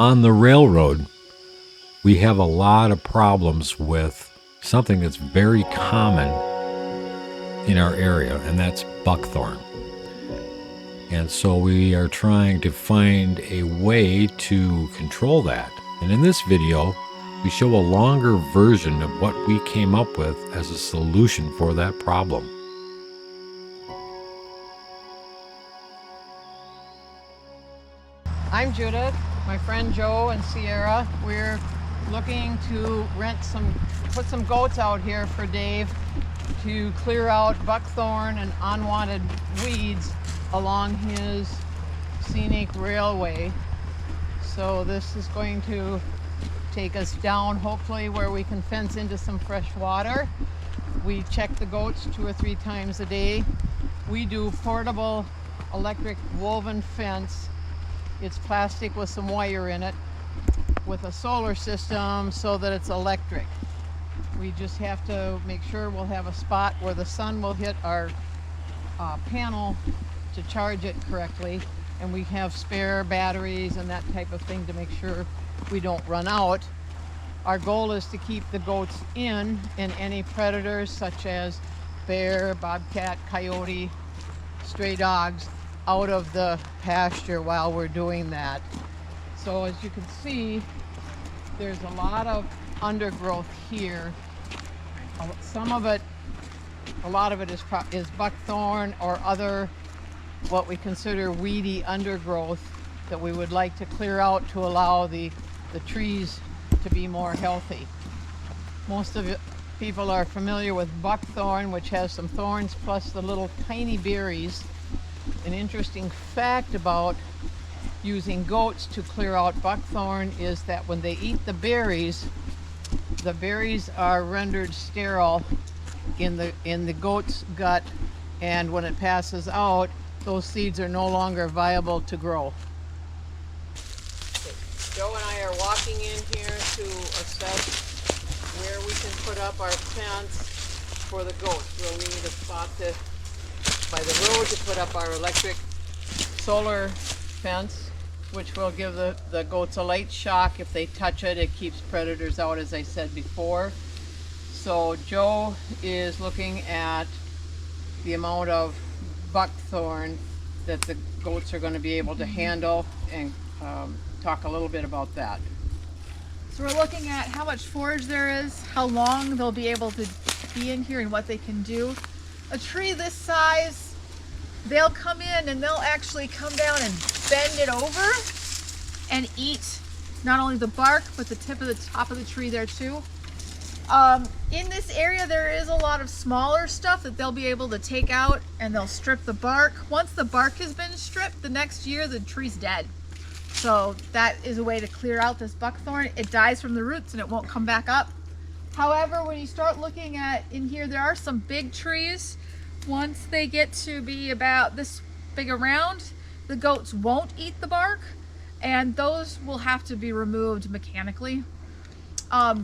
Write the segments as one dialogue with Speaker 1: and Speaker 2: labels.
Speaker 1: On the railroad, we have a lot of problems with something that's very common in our area, and that's buckthorn. And so we are trying to find a way to control that. And in this video, we show a longer version of what we came up with as a solution for that problem.
Speaker 2: I'm Judith, my friend Joe and Sierra. We're looking to put some goats out here for Dave to clear out buckthorn and unwanted weeds along his scenic railway. So this is going to take us down, hopefully, where we can fence into some fresh water. We check the goats 2 or 3 times a day. We do portable electric woven fence. It's plastic with some wire in it with a solar system so that it's electric. We just have to make sure we'll have a spot where the sun will hit our panel to charge it correctly, and we have spare batteries and that type of thing to make sure we don't run out. Our goal is to keep the goats in and any predators such as bear, bobcat, coyote, stray dogs out of the pasture while we're doing that. So as you can see, there's a lot of undergrowth here. A lot of it is buckthorn or other what we consider weedy undergrowth that we would like to clear out to allow the trees to be more healthy. Most of people are familiar with buckthorn, which has some thorns plus the little tiny berries. An interesting fact about using goats to clear out buckthorn is that when they eat the berries are rendered sterile in the goat's gut, and when it passes out, those seeds are no longer viable to grow. Joe and I are walking in here to assess where we can put up our fence for the goats. We'll need a spot by the road to put up our electric solar fence, which will give the goats a light shock. If they touch it, it keeps predators out, as I said before. So Joe is looking at the amount of buckthorn that the goats are going to be able to handle and talk a little bit about that.
Speaker 3: So we're looking at how much forage there is, how long they'll be able to be in here, and what they can do. A tree this size, they'll come in and they'll actually come down and bend it over and eat not only the bark but the tip of the top of the tree there too. In this area there is a lot of smaller stuff that they'll be able to take out, and they'll strip the bark. Once the bark has been stripped, the next year the tree's dead. So that is a way to clear out this buckthorn. It dies from the roots and it won't come back up. However, when you start looking at in here, there are some big trees. Once they get to be about this big around, the goats won't eat the bark, and those will have to be removed mechanically.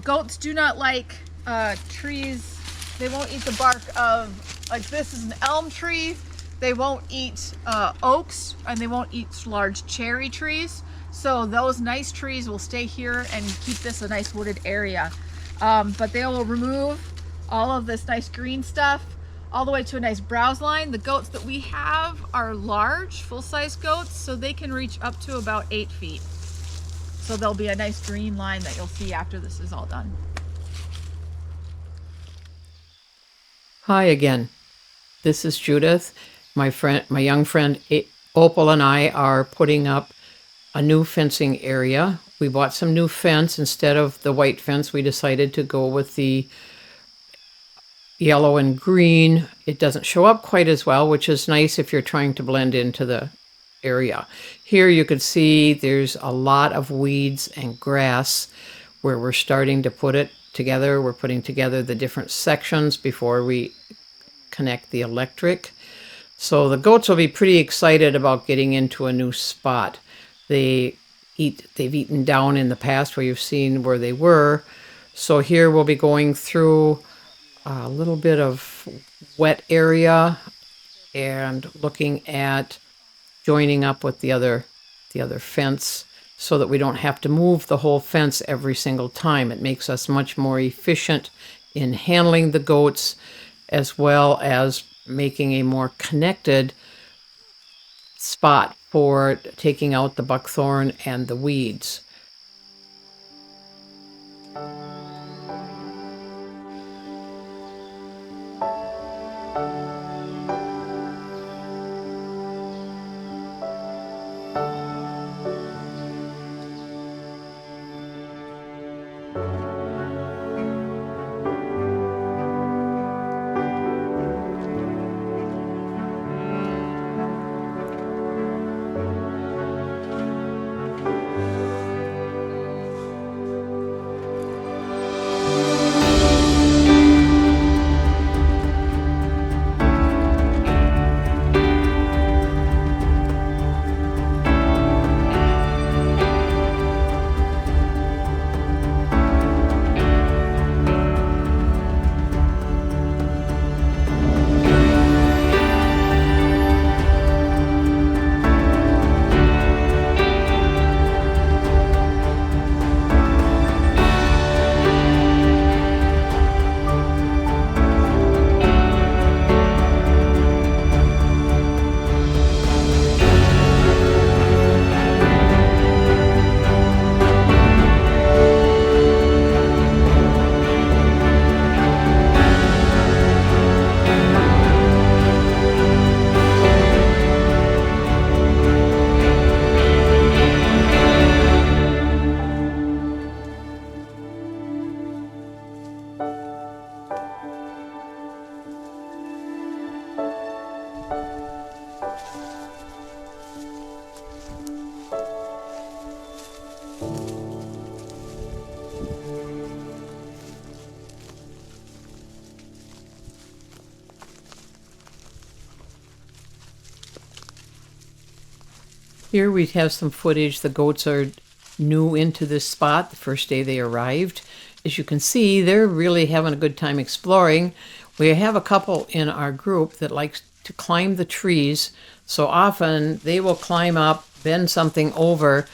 Speaker 3: Goats do not like trees. They won't eat the bark of, like this is an elm tree. They won't eat oaks, and they won't eat large cherry trees. So those nice trees will stay here and keep this a nice wooded area. But they will remove all of this nice green stuff all the way to a nice browse line. The goats that we have are large, full-size goats, so they can reach up to about 8 feet. So there'll be a nice green line that you'll see after this is all done.
Speaker 4: Hi again. This is Judith. My young friend Opal and I are putting up a new fencing area. We bought some new fence. Instead of the white fence, we decided to go with the yellow and green. It doesn't show up quite as well, which is nice if you're trying to blend into the area. Here you can see there's a lot of weeds and grass where we're starting to put it together. We're putting together the different sections before we connect the electric. So the goats will be pretty excited about getting into a new spot. They've eaten down in the past where you've seen where they were. So here we'll be going through a little bit of wet area and looking at joining up with the other fence so that we don't have to move the whole fence every single time. It makes us much more efficient in handling the goats, as well as making a more connected spot for taking out the buckthorn and the weeds. Here we have some footage. The goats are new into this spot the first day they arrived. As you can see, they're really having a good time exploring. We have a couple in our group that likes to climb the trees. So often they will climb up, bend something over,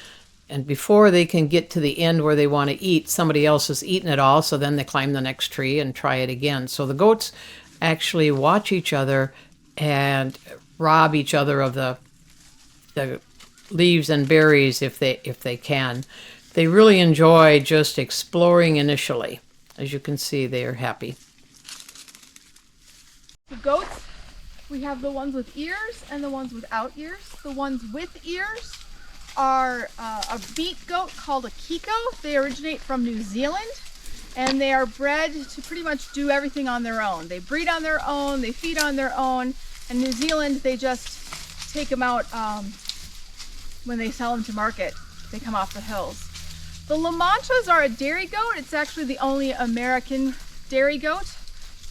Speaker 4: and before they can get to the end where they want to eat, somebody else has eaten it all, so then they climb the next tree and try it again. So the goats actually watch each other and rob each other of the leaves and berries if they can. They really enjoy just exploring initially. As you can see, they are happy.
Speaker 3: The goats, we have the ones with ears and the ones without ears. The ones with ears are a beat goat called a Kiko. They originate from New Zealand, and they are bred to pretty much do everything on their own. They breed on their own, they feed on their own. In New Zealand, they just take them out when they sell them to market. They come off the hills. The La Manchas are a dairy goat. It's actually the only American dairy goat.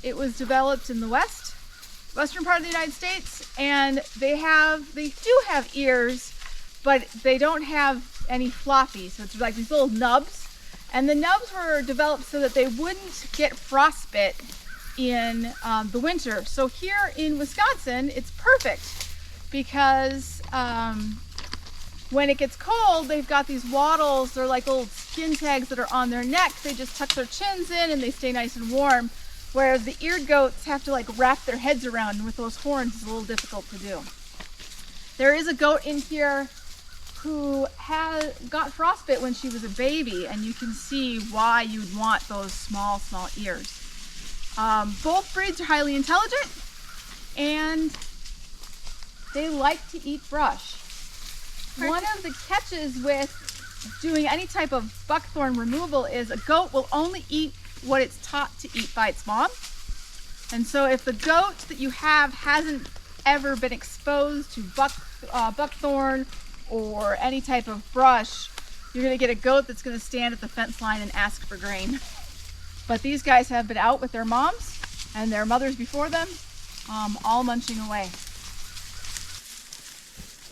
Speaker 3: It was developed in the western part of the United States, and they do have ears, but they don't have any floppy, so it's like these little nubs. And the nubs were developed so that they wouldn't get frostbite in the winter. So here in Wisconsin, it's perfect because when it gets cold, they've got these wattles. They're like little skin tags that are on their neck. They just tuck their chins in and they stay nice and warm. Whereas the eared goats have to like wrap their heads around, and with those horns, it's a little difficult to do. There is a goat in here who got frostbite when she was a baby, and you can see why you'd want those small ears. Both breeds are highly intelligent, and they like to eat brush. One of the catches with doing any type of buckthorn removal is a goat will only eat what it's taught to eat by its mom. And so if the goat that you have hasn't ever been exposed to buckthorn or any type of brush, you're going to get a goat that's going to stand at the fence line and ask for grain. But these guys have been out with their moms and their mothers before them, all munching away.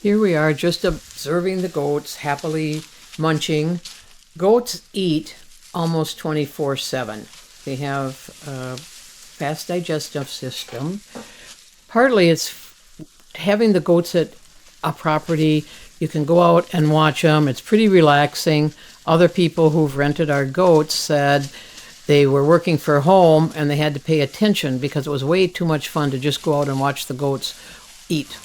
Speaker 4: Here we are just observing the goats happily munching. Goats eat almost 24/7. They have a fast digestive system. Partly it's having the goats at a property You can go out and watch them. It's pretty relaxing. Other people who've rented our goats said they were working for home and they had to pay attention because it was way too much fun to just go out and watch the goats eat.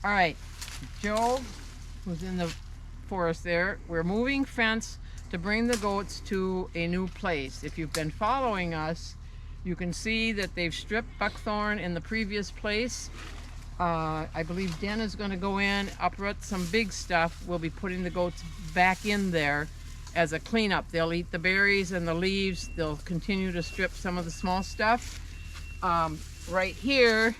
Speaker 2: All right, Joe, who's in the forest there, we're moving fence to bring the goats to a new place. If you've been following us, you can see that they've stripped buckthorn in the previous place. I believe Den is going to go in, uproot some big stuff. We'll be putting the goats back in there as a cleanup. They'll eat the berries and the leaves. They'll continue to strip some of the small stuff. Right here,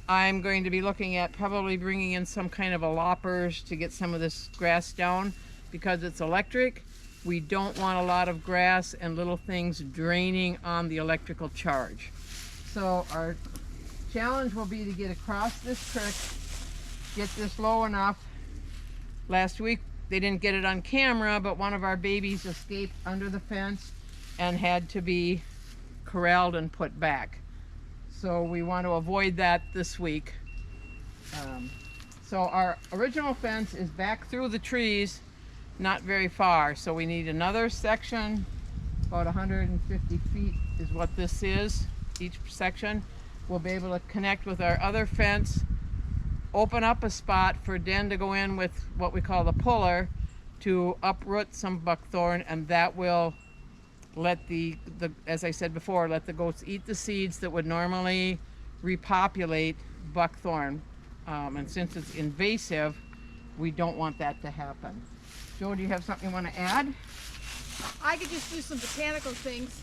Speaker 2: I'm going to be looking at probably bringing in some kind of a loppers to get some of this grass down. Because it's electric, we don't want a lot of grass and little things draining on the electrical charge. So our challenge will be to get across this creek, get this low enough. Last week they didn't get it on camera, but one of our babies escaped under the fence and had to be corralled and put back. So we want to avoid that this week. So our original fence is back through the trees, not very far. So we need another section, about 150 feet is what this is, each section. We'll be able to connect with our other fence, open up a spot for Den to go in with what we call the puller to uproot some buckthorn, and that will let the as I said before, let the goats eat the seeds that would normally repopulate buckthorn. And since it's invasive, we don't want that to happen. Joe, do you have something you want to add?
Speaker 3: I could just do some botanical things.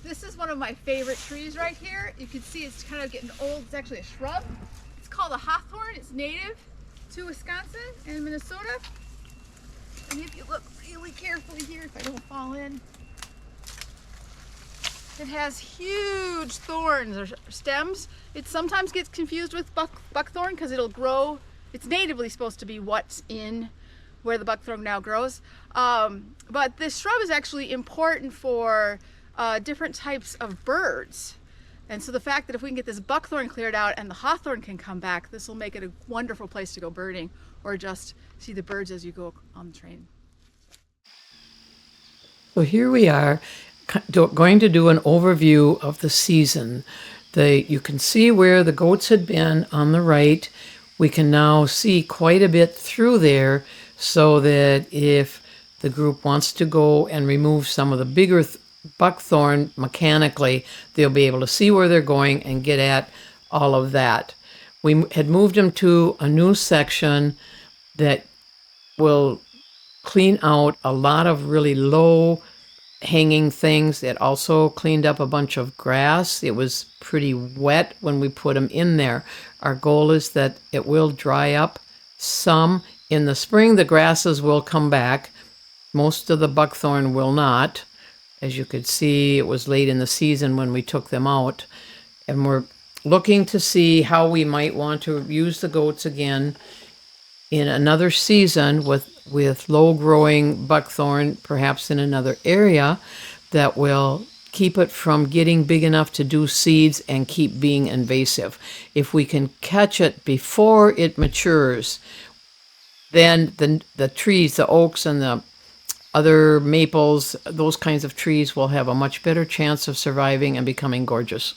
Speaker 3: This is one of my favorite trees right here. You can see it's kind of getting old. It's actually a shrub. It's called a hawthorn. It's native to Wisconsin and Minnesota. And if you look really carefully here, if I don't fall in, it has huge thorns or stems. It sometimes gets confused with buckthorn because it'll grow. It's natively supposed to be what's in where the buckthorn now grows. But this shrub is actually important for different types of birds. And so the fact that if we can get this buckthorn cleared out and the hawthorn can come back, this will make it a wonderful place to go birding or just see the birds as you go on the train.
Speaker 4: So here we are going to do an overview of the season. You can see where the goats had been on the right. We can now see quite a bit through there so that if the group wants to go and remove some of the bigger buckthorn mechanically, they'll be able to see where they're going and get at all of that. We had moved them to a new section that will clean out a lot of really low hanging things. It also cleaned up a bunch of grass. It was pretty wet when we put them in there. Our goal is that it will dry up some. In the spring, the grasses will come back. Most of the buckthorn will not. As you could see, it was late in the season when we took them out. And we're looking to see how we might want to use the goats again in another season with low growing buckthorn, perhaps in another area that will keep it from getting big enough to do seeds and keep being invasive. If we can catch it before it matures, then the trees, the oaks and the other maples, those kinds of trees will have a much better chance of surviving and becoming gorgeous.